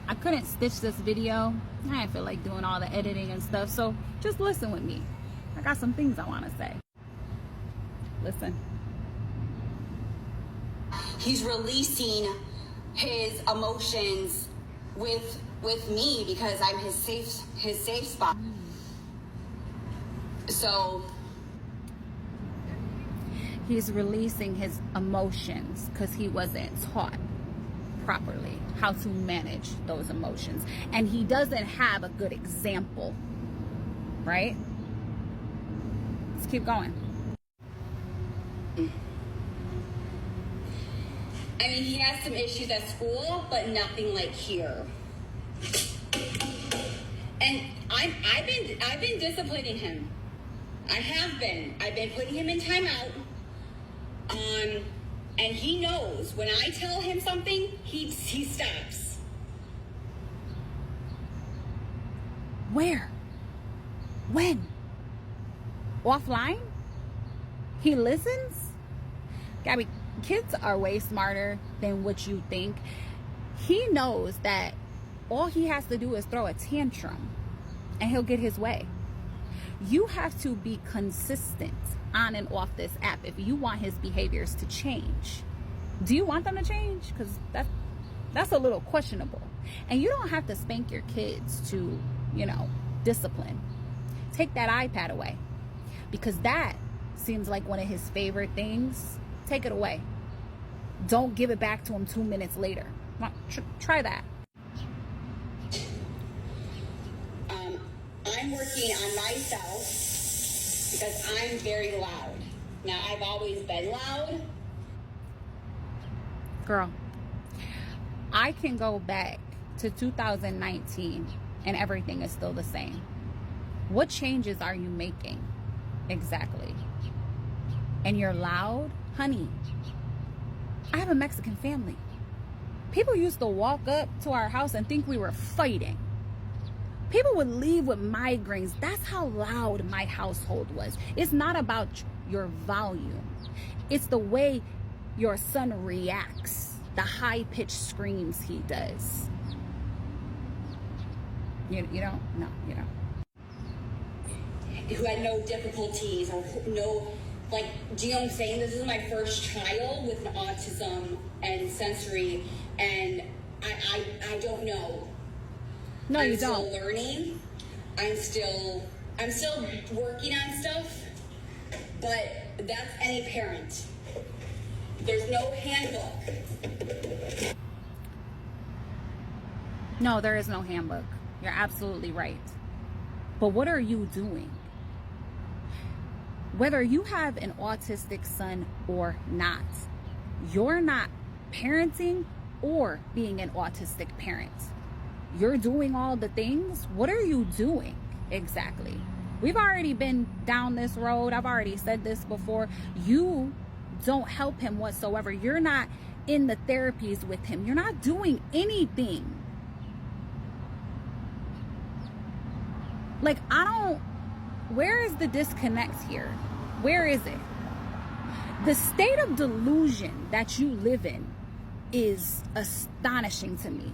I couldn't stitch this video. I didn't feel like doing all the editing and stuff, so just listen with me. I got some things I want to say. Listen. He's releasing his emotions with me because I'm his safe spot. So he's releasing his emotions because he wasn't taught properly how to manage those emotions, and he doesn't have a good example, right? Let's keep going. I mean, he has some issues at school, but nothing like here. And I've been disciplining him. I have been. I've been putting him in timeout. And he knows when I tell him something, he stops. Where? When? Offline? He listens? Gabi, kids are way smarter than what you think. He knows that all he has to do is throw a tantrum and he'll get his way. You have to be consistent on and off this app if you want his behaviors to change. Do you want them to change? Because that's a little questionable. And you don't have to spank your kids to, discipline. Take that iPad away, because that seems like one of his favorite things. Take it away. Don't give it back to him 2 minutes later. Try that. I'm working on myself because I'm very loud. Now, I've always been loud. Girl, I can go back to 2019 and everything is still the same. What changes are you making exactly? And you're loud? Honey, I have a Mexican family. People used to walk up to our house and think we were fighting. People would leave with migraines. That's how loud my household was. It's not about your volume. It's the way your son reacts, the high-pitched screams he does. You don't? No, you don't. Who had no difficulties or no, do you know what I'm saying? This is my first child with autism and sensory, and I don't know. No, you don't. I'm still learning. I'm still working on stuff, but that's any parent. There's no handbook. No, there is no handbook. You're absolutely right. But what are you doing? Whether you have an autistic son or not, you're not parenting or being an autistic parent. You're doing all the things. What are you doing exactly? We've already been down this road. I've already said this before. You don't help him whatsoever. You're not in the therapies with him. You're not doing anything. Where is the disconnect here? Where is it? The state of delusion that you live in is astonishing to me.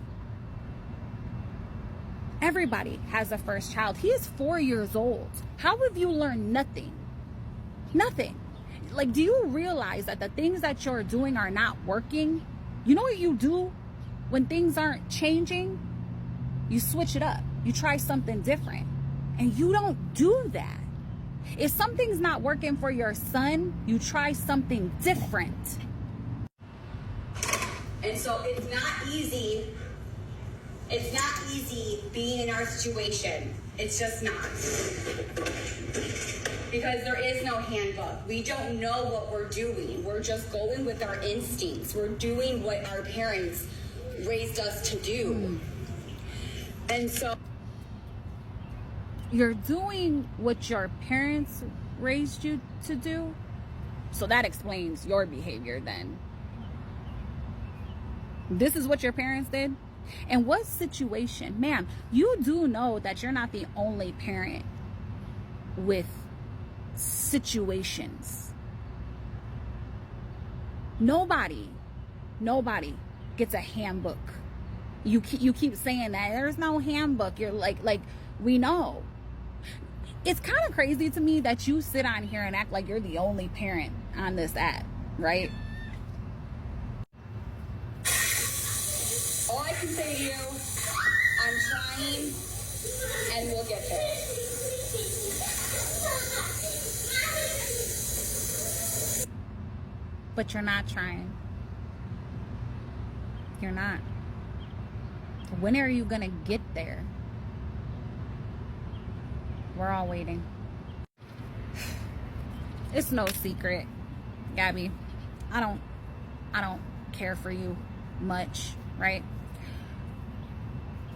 Everybody has a first child. He is 4 years old. How have you learned nothing? Nothing. Do you realize that the things that you're doing are not working? You know what you do when things aren't changing? You switch it up. You try something different. And you don't do that. If something's not working for your son, you try something different. And so it's not easy. It's not easy being in our situation. It's just not. Because there is no handbook. We don't know what we're doing. We're just going with our instincts. We're doing what our parents raised us to do. And so you're doing what your parents raised you to do? So that explains your behavior then. This is what your parents did? And what situation? Ma'am, you do know that you're not the only parent with situations. Nobody gets a handbook You keep saying that there's no handbook. You're like we know. It's kind of crazy to me that you sit on here and act like you're the only parent on this app, right? All I can say to you, I'm trying, and we'll get there. But you're not trying. You're not. When are you gonna get there? We're all waiting. It's no secret, Gabi. I don't care for you much, right?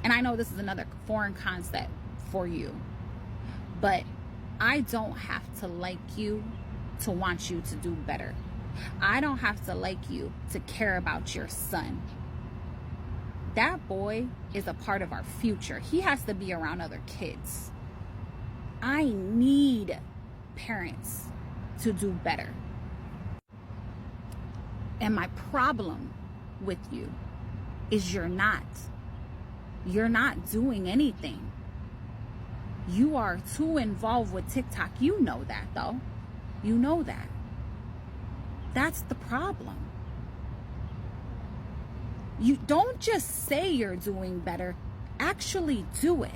And I know this is another foreign concept for you, but I don't have to like you to want you to do better. I don't have to like you to care about your son. That boy is a part of our future. He has to be around other kids. I need parents to do better. And my problem with you is you're not doing anything. You are too involved with TikTok. You know that, though. You know that. That's the problem. You don't just say you're doing better, actually do it.